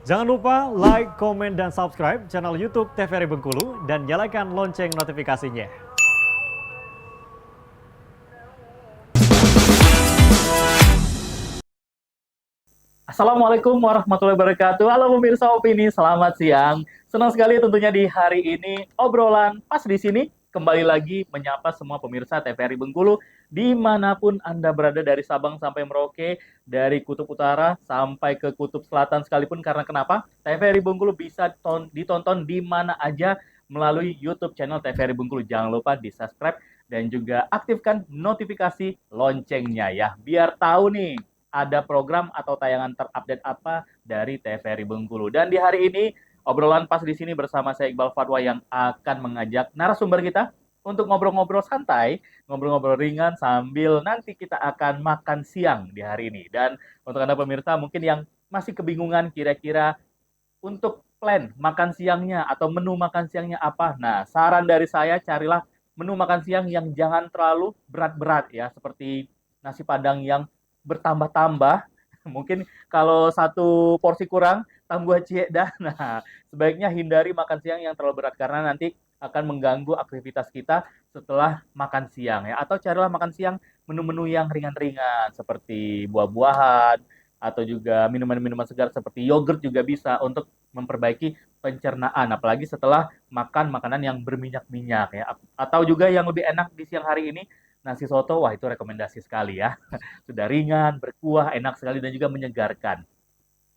Jangan lupa like, komen, dan subscribe channel YouTube TVRI Bengkulu dan nyalakan lonceng notifikasinya. Assalamualaikum warahmatullahi wabarakatuh. Halo pemirsa Opini, selamat siang. Senang sekali tentunya di hari ini obrolan pas di sini kembali lagi menyapa semua pemirsa TVRI Bengkulu dimanapun Anda berada dari Sabang sampai Merauke, dari Kutub Utara sampai ke Kutub Selatan sekalipun. Karena kenapa? TVRI Bengkulu bisa ditonton di mana aja melalui YouTube channel TVRI Bengkulu. Jangan lupa di subscribe dan juga aktifkan notifikasi loncengnya ya, biar tahu nih ada program atau tayangan terupdate apa dari TVRI Bengkulu. Dan di hari ini, obrolan pas di sini bersama saya Iqbal Fatwa yang akan mengajak narasumber kita untuk ngobrol-ngobrol santai, ngobrol-ngobrol ringan sambil nanti kita akan makan siang di hari ini. Dan untuk Anda pemirsa mungkin yang masih kebingungan kira-kira untuk plan makan siangnya atau menu makan siangnya apa. Nah, saran dari saya carilah menu makan siang yang jangan terlalu berat-berat ya, seperti nasi padang yang bertambah-tambah. Mungkin kalau satu porsi kurang, tambah cie dah. Nah, sebaiknya hindari makan siang yang terlalu berat karena nanti akan mengganggu aktivitas kita setelah makan siang ya. Atau carilah makan siang menu-menu yang ringan-ringan seperti buah-buahan atau juga minuman-minuman segar seperti yogurt juga bisa untuk memperbaiki pencernaan apalagi setelah makan makanan yang berminyak-minyak ya. Atau juga yang lebih enak di siang hari ini nasi soto, wah itu rekomendasi sekali ya. Sudah ringan, berkuah, enak sekali dan juga menyegarkan.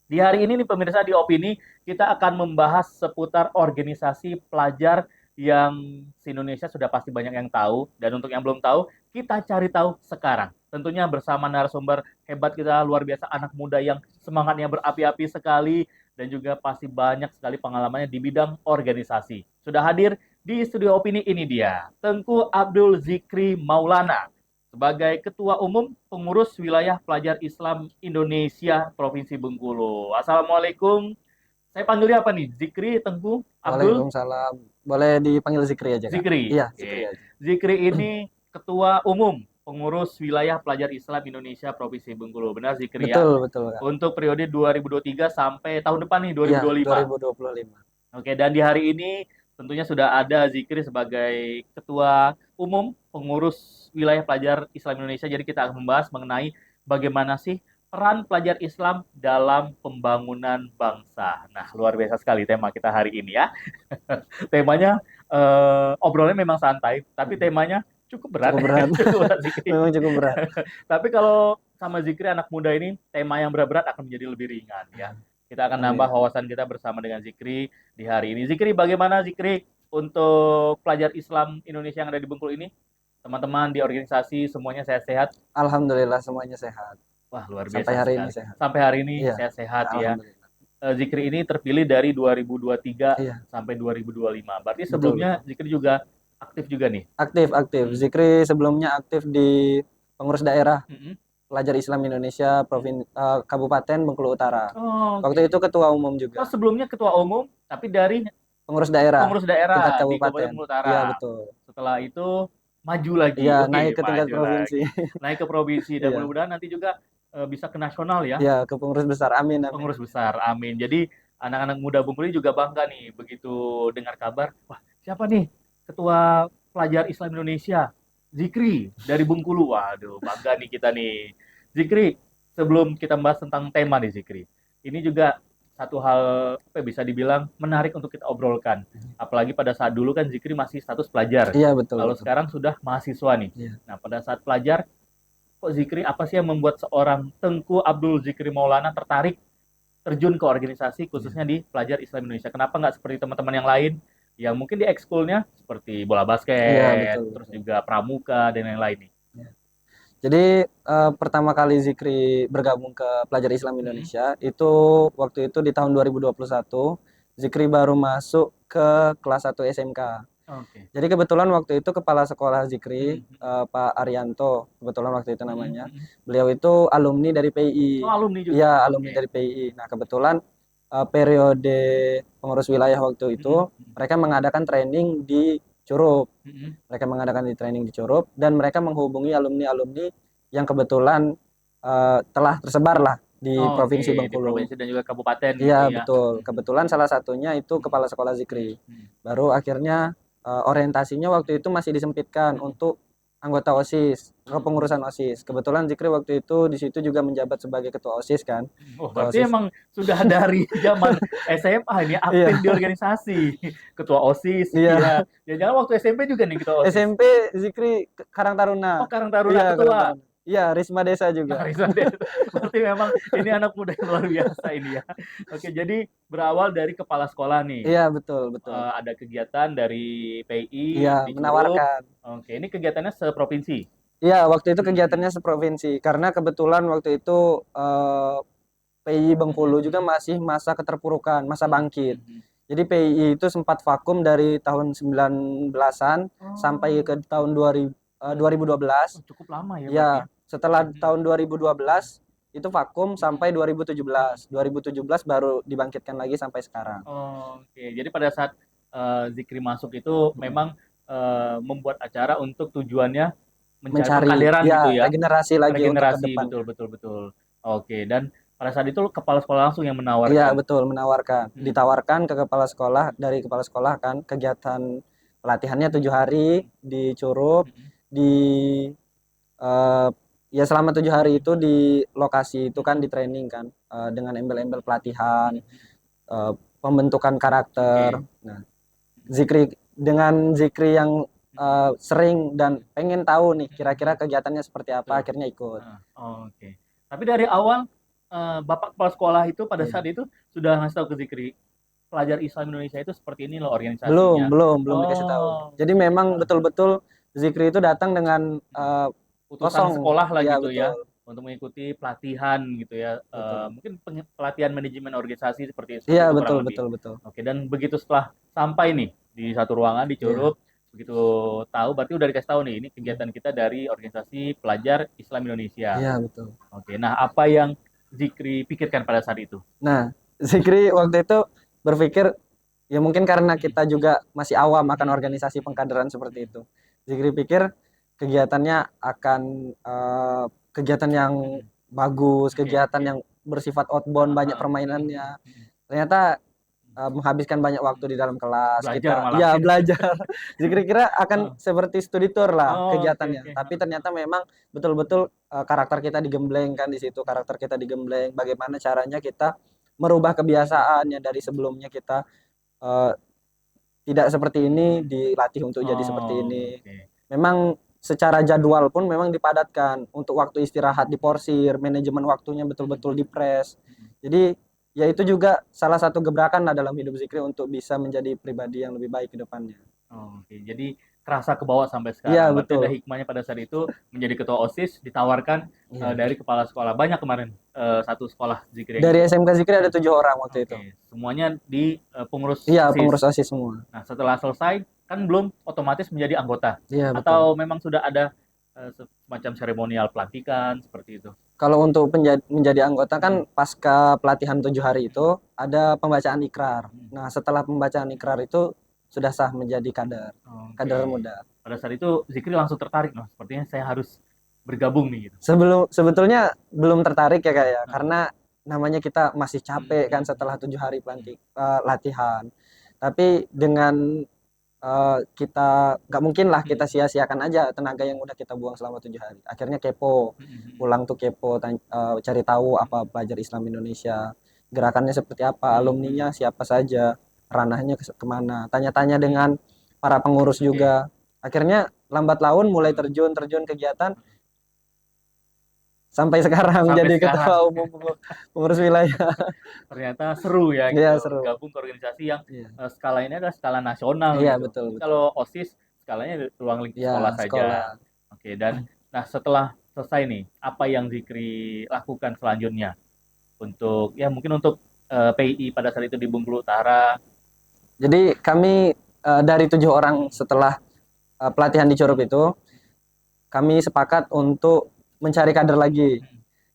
Di hari ini nih pemirsa di Opini, kita akan membahas seputar organisasi pelajar yang se-Indonesia sudah pasti banyak yang tahu. Dan untuk yang belum tahu, kita cari tahu sekarang. Tentunya bersama narasumber hebat kita, luar biasa, anak muda yang semangatnya berapi-api sekali. Dan juga pasti banyak sekali pengalamannya di bidang organisasi. Sudah hadir di studio Opini, ini dia, Tengku Abdul Zikri Maulana sebagai Ketua Umum Pengurus Wilayah Pelajar Islam Indonesia Provinsi Bengkulu. Assalamualaikum. Saya panggilnya apa nih? Zikri, Tengku, Abdul? Waalaikumsalam. Boleh dipanggil Zikri aja, Kak? Zikri. Iya, Zikri Oke. aja. Zikri ini Ketua Umum Pengurus Wilayah Pelajar Islam Indonesia Provinsi Bengkulu. Benar Zikri ya? Betul, betul, Kak. Untuk periode 2023 sampai tahun depan nih, Iya, 2025. 2025. Oke, dan di hari ini tentunya sudah ada Zikri sebagai Ketua Umum Pengurus Wilayah Pelajar Islam Indonesia. Jadi kita akan membahas mengenai bagaimana sih peran pelajar Islam dalam pembangunan bangsa. Nah, luar biasa sekali tema kita hari ini ya. Temanya obrolannya memang santai, tapi temanya cukup berat. Cukup berat. Cukup berat, Zikri. Memang cukup berat. Tapi kalau sama Zikri anak muda ini, tema yang berat-berat akan menjadi lebih ringan ya. Kita akan nambah wawasan kita bersama dengan Zikri di hari ini. Zikri, bagaimana Zikri untuk pelajar Islam Indonesia yang ada di Bengkulu ini? Teman-teman di organisasi semuanya sehat-sehat? Alhamdulillah semuanya sehat. Wah, luar biasa Sampai hari sekali. ini sehat. Sampai hari ini Iya, sehat-sehat ya. alhamdulillah. Zikri ini terpilih dari 2023 Iya, sampai 2025. Berarti betul, sebelumnya betul. Zikri juga aktif juga nih? Aktif, aktif. Hmm. Zikri sebelumnya aktif di pengurus daerah Mm-mm. Pelajar Islam Indonesia Kabupaten Bengkulu Utara. Oh, oke. Waktu itu ketua umum Oh, juga. sebelumnya ketua umum, tapi dari Pengurus daerah pengurus tingkat daerah di Kabupaten kabupaten. Bengkulu Iya, Utara. betul. Setelah itu maju lagi. Iya, naik Oke, ke tingkat maju provinsi. lagi. Naik ke provinsi dan Iya. mudah-mudahan nanti juga bisa ke nasional ya, Ya, ke pengurus besar. Amin, amin, pengurus amin. besar. Amin. Jadi anak-anak muda Bengkulu juga bangga nih begitu dengar kabar, wah, siapa nih ketua pelajar Islam Indonesia? Zikri dari Bengkulu. Waduh, bangga nih kita nih. Zikri, sebelum kita bahas tentang tema nih Zikri, ini juga satu hal apa ya, bisa dibilang menarik untuk kita obrolkan. Apalagi pada saat dulu kan Zikri masih status pelajar. Iya, betul, Kalau betul. sekarang sudah mahasiswa nih. Iya. Nah, pada saat pelajar, kok Zikri apa sih yang membuat seorang Tengku Abdul Zikri Maulana tertarik terjun ke organisasi khususnya di pelajar Islam Indonesia? Kenapa nggak seperti teman-teman yang lain yang mungkin di ekskulnya seperti bola Iya, basket, betul, terus betul. juga pramuka dan lain-lain nih? Iya. Jadi pertama kali Zikri bergabung ke Pelajar Islam Hmm, Indonesia itu waktu itu di tahun 2021 Zikri baru masuk ke kelas 1 SMK. oke. Jadi kebetulan waktu itu kepala sekolah Zikri Hmm, hmm, Pak Arianto, kebetulan waktu itu hmm, namanya. hmm. Beliau itu alumni dari PI. Oh, alumni juga. Iya, alumni Oke. dari PI. Nah, kebetulan periode pengurus wilayah waktu itu Hmm, hmm, mereka mengadakan training di Curup. hmm. Mereka mengadakan di training di Curup dan mereka menghubungi alumni-alumni yang kebetulan telah tersebar lah di Oh, oke, Provinsi di Bengkulu. provinsi dan juga kabupaten gitu Iya, ya. betul. Kebetulan salah satunya itu kepala sekolah Zikri. Hmm. Baru akhirnya orientasinya waktu itu masih disempitkan untuk anggota OSIS, kepengurusan OSIS. Kebetulan Zikri waktu itu di situ juga menjabat sebagai ketua OSIS kan. Oh, Ketua berarti OSIS. emang sudah dari zaman SMA ini Iya, aktif di organisasi. Ketua OSIS, iya. ya. Jangan waktu SMP juga nih ketua OSIS. SMP Zikri Karang Oh, Taruna. Karang Taruna Iya, Karang ketua. Taruna. Iya, Risma Desa Nah, juga. Rizwan Desa. Berarti memang ini anak muda yang luar biasa ini ya. Oke, jadi berawal dari kepala sekolah nih. Iya, betul, betul. Ada kegiatan dari PI Iya, di Curup. menawarkan. Oke, ini kegiatannya seprovinsi. Iya, waktu itu Mm-mm. kegiatannya seprovinsi karena kebetulan waktu itu PI Bengkulu juga masih masa keterpurukan, masa bangkit. Mm-mm. Jadi PI itu sempat vakum dari tahun 19-an sampai ke Oh, tahun 2012. cukup lama ya berarti ya. Ya, setelah Mm-mm. tahun 2012 itu vakum sampai 2017. 2017 baru dibangkitkan lagi sampai sekarang. Oke, jadi pada saat Zikri masuk itu memang membuat acara untuk tujuannya mencari Mencari pengkaderan gitu ya ya, regenerasi lagi untuk ke regenerasi, betul depannya. betul betul. Oke, dan pada saat itu kepala sekolah langsung yang Iya, menawarkan. betul, menawarkan. Hmm. Ditawarkan ke kepala sekolah, dari kepala sekolah kan, kegiatan pelatihannya 7 hari di Curup, Hmm. di eh, ya selama 7 hari itu di lokasi itu kan di training kan, dengan embel-embel pelatihan, eh, pembentukan karakter. Oke. Nah, Zikri yang sering dan pengen tahu nih kira-kira kegiatannya seperti apa, Betul. akhirnya ikut. Ah, oke. Tapi dari awal Bapak kepala sekolah itu pada Iya. saat itu sudah ngasih tahu ke Zikri, pelajar Islam Indonesia itu seperti ini loh Belum, organisasinya. belum, belum dikasih tahu. Oh, Jadi oke. memang betul-betul Zikri itu datang dengan Utusan kosong. sekolah lah Iya, gitu ya betul, untuk mengikuti pelatihan gitu ya. betul. Mungkin pelatihan manajemen organisasi Iya, seperti itu betul, kurang lebih. betul, betul. Oke, dan begitu setelah sampai nih di satu ruangan di Iya, Curup, begitu tahu berarti udah dikasih tahu nih ini kegiatan kita dari organisasi pelajar Islam Indonesia. iya, betul. Oke, nah apa yang Zikri pikirkan pada saat itu? Nah, Zikri waktu itu berpikir, ya mungkin karena kita juga masih awam akan organisasi pengkaderan seperti itu. Zikri pikir kegiatannya akan kegiatan yang bagus, Oke, kegiatan oke. yang bersifat outbound, banyak permainannya. Ternyata menghabiskan banyak waktu di dalam kelas. Belajar Kita malah. ya belajar. Kira-kira akan seperti studi tour lah Oh, oke, kegiatannya. oke. Tapi ternyata memang betul-betul karakter kita digembleng kan di situ. Karakter kita digembleng. Bagaimana caranya kita merubah kebiasaan yang dari sebelumnya kita eh, tidak seperti ini dilatih untuk jadi seperti Oh, ini. oke. Memang secara jadwal pun memang dipadatkan untuk waktu istirahat diporsir, manajemen waktunya betul-betul dipres. Jadi ya itu juga salah satu gebrakan lah dalam hidup Zikri untuk bisa menjadi pribadi yang lebih baik ke depannya. Oh, oke, jadi kerasa ke bawah sampai Iya, sekarang. Berarti betul. ada hikmahnya pada saat itu menjadi ketua OSIS ditawarkan Iya. dari kepala sekolah. Banyak kemarin satu sekolah Zikri yang Dari ikut. SMK Zikri ada 7 orang waktu itu. Oke, semuanya di pengurus Iya, OSIS. pengurus OSIS semua. Nah, setelah selesai kan belum otomatis menjadi anggota Iya, betul. atau memang sudah ada semacam seremonial pelantikan seperti itu. Kalau untuk menjadi anggota kan pasca pelatihan 7 hari itu ada pembacaan ikrar. Nah, setelah pembacaan ikrar itu sudah sah menjadi kader Oke. muda. Pada saat itu Zikri langsung tertarik, loh. Sepertinya saya harus bergabung nih gitu. Sebetulnya belum tertarik ya kak ya, karena namanya kita masih capek kan setelah 7 hari latihan. Tapi dengan kita nggak mungkin lah kita sia-siakan aja tenaga yang udah kita buang selama 7 hari. Akhirnya kepo, pulang tuh kepo, cari tahu apa pelajar Islam Indonesia, gerakannya seperti apa, alumninya siapa saja, ranahnya kemana, tanya-tanya dengan para pengurus juga. Akhirnya lambat laun mulai terjun kegiatan sampai sekarang Sampai jadi sekarang. ketua umum pengurus wilayah. Ternyata seru ya Iya, gitu seru. gabung ke organisasi yang Iya, skala ini adalah skala nasional iya, gitu. betul, betul. Kalau OSIS skalanya di ruang lingkup Iya, sekolah saja. sekolah. Oke, dan nah setelah selesai nih, apa yang Zikri lakukan selanjutnya untuk ya mungkin untuk PI pada saat itu di Bengkulu Utara. Jadi kami dari 7 orang setelah pelatihan di Curup itu, kami sepakat untuk mencari kader lagi.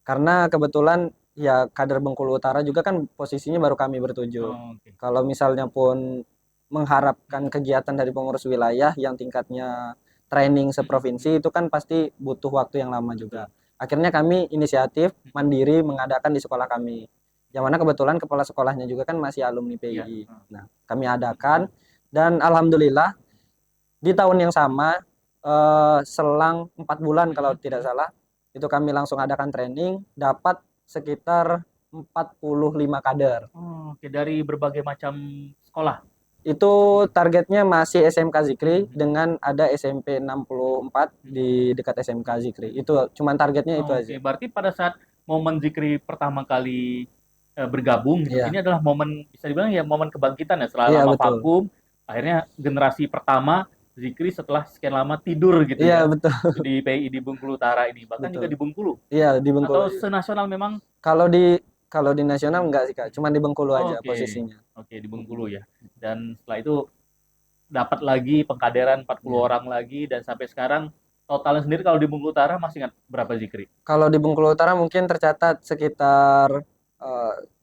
Karena kebetulan ya kader Bengkulu Utara juga kan posisinya baru kami bertujuh. Oh, oke. Kalau misalnya pun mengharapkan kegiatan dari pengurus wilayah yang tingkatnya training seprovinsi itu kan pasti butuh waktu yang lama juga. Akhirnya kami inisiatif mandiri mengadakan di sekolah kami. Yang mana kebetulan kepala sekolahnya juga kan masih alumni PII. Iya. Nah, kami adakan dan alhamdulillah di tahun yang sama selang 4 bulan kalau tidak salah itu kami langsung adakan training, dapat sekitar 45 kader. Oh, oke, dari berbagai macam sekolah. Itu targetnya masih SMK Zikri dengan ada SMP 64 di dekat SMK Zikri. Itu cuman targetnya itu aja. Oke, berarti pada saat momen Zikri pertama kali bergabung gitu, Iya. ini adalah momen, bisa dibilang ya momen kebangkitan ya, setelah Iya, lama betul. vakum, akhirnya generasi pertama Zikri setelah sekian lama tidur gitu Iya, ya betul. di PI di Bengkulu Utara ini, bahkan juga Betul. di Bengkulu Iya, di atau Bengkulu. senasional memang. Kalau di nasional enggak sih, Kak. Cuman di Bengkulu aja Oke, posisinya. oke, di Bengkulu ya. Dan setelah itu dapat lagi pengkaderan 40 Iya. orang lagi, dan sampai sekarang totalnya sendiri kalau di Bengkulu Utara masih ingat berapa Zikri? Kalau di Bengkulu Utara mungkin tercatat sekitar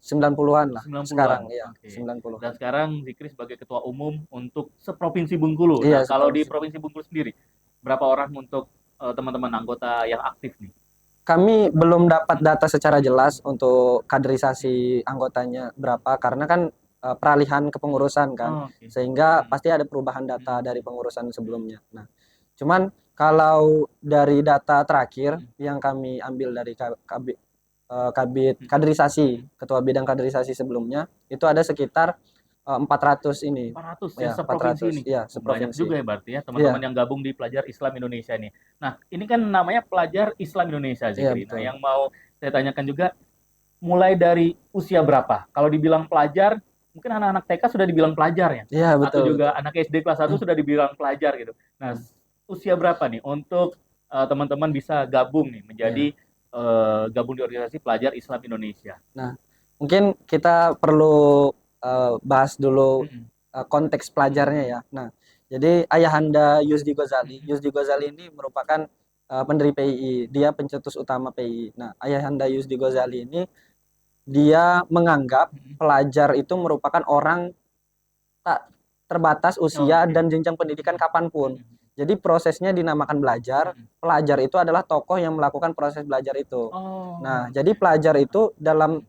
90-an lah 90-an. sekarang, ya, Oke. 90. Dan sekarang Zikri sebagai ketua umum untuk seprovinsi Bengkulu. Iya, Nah, kalau di seprovinsi. provinsi Bengkulu sendiri, berapa orang untuk teman-teman anggota yang aktif nih? Kami belum dapat data secara jelas untuk kaderisasi anggotanya berapa karena kan peralihan kepengurusan kan, Oh, oke. sehingga pasti ada perubahan data dari pengurusan sebelumnya. Nah, cuman kalau dari data terakhir yang kami ambil dari Kabit kaderisasi, ketua bidang kaderisasi sebelumnya, itu ada sekitar 400 ini. 400 ya Ya, seprovinsi 400. ini. Ya, Oh, banyak seprovinsi. juga ya berarti ya Iya, teman-teman yang gabung di Pelajar Islam Indonesia ini. Nah, ini kan namanya Pelajar Islam Indonesia, iya Zikri. Nah, betul. yang mau saya tanyakan juga, mulai dari usia berapa? Kalau dibilang pelajar, mungkin anak-anak TK sudah dibilang pelajar ya? Iya, Atau betul, juga betul. anak SD kelas 1 sudah dibilang pelajar gitu. Nah, usia berapa nih untuk teman-teman bisa gabung nih menjadi Iya. gabung di organisasi Pelajar Islam Indonesia? Nah, mungkin kita perlu bahas dulu konteks pelajarnya ya. Nah, jadi ayahanda Yusdi Ghazali. Yusdi Ghazali ini merupakan pendiri PII. Dia pencetus utama PII. Nah, ayahanda Yusdi Ghazali ini dia menganggap pelajar itu merupakan orang tak terbatas usia Oke. dan jenjang pendidikan kapanpun. Jadi prosesnya dinamakan belajar. Pelajar itu adalah tokoh yang melakukan proses belajar itu. Oh, Nah, jadi pelajar itu dalam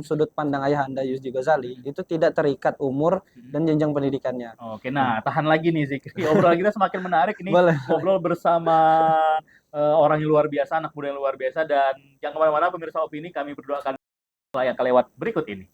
sudut pandang ayahanda Yusdi Ghazali itu tidak terikat umur dan jenjang pendidikannya. Oke, nah tahan lagi nih Zikri. Obrolan kita semakin menarik ini. Boleh. Ngobrol bersama orang yang luar biasa, anak muda yang luar biasa, dan jangan kemana-mana pemirsa Opini, kami berdoakan yang kelewat berikut ini.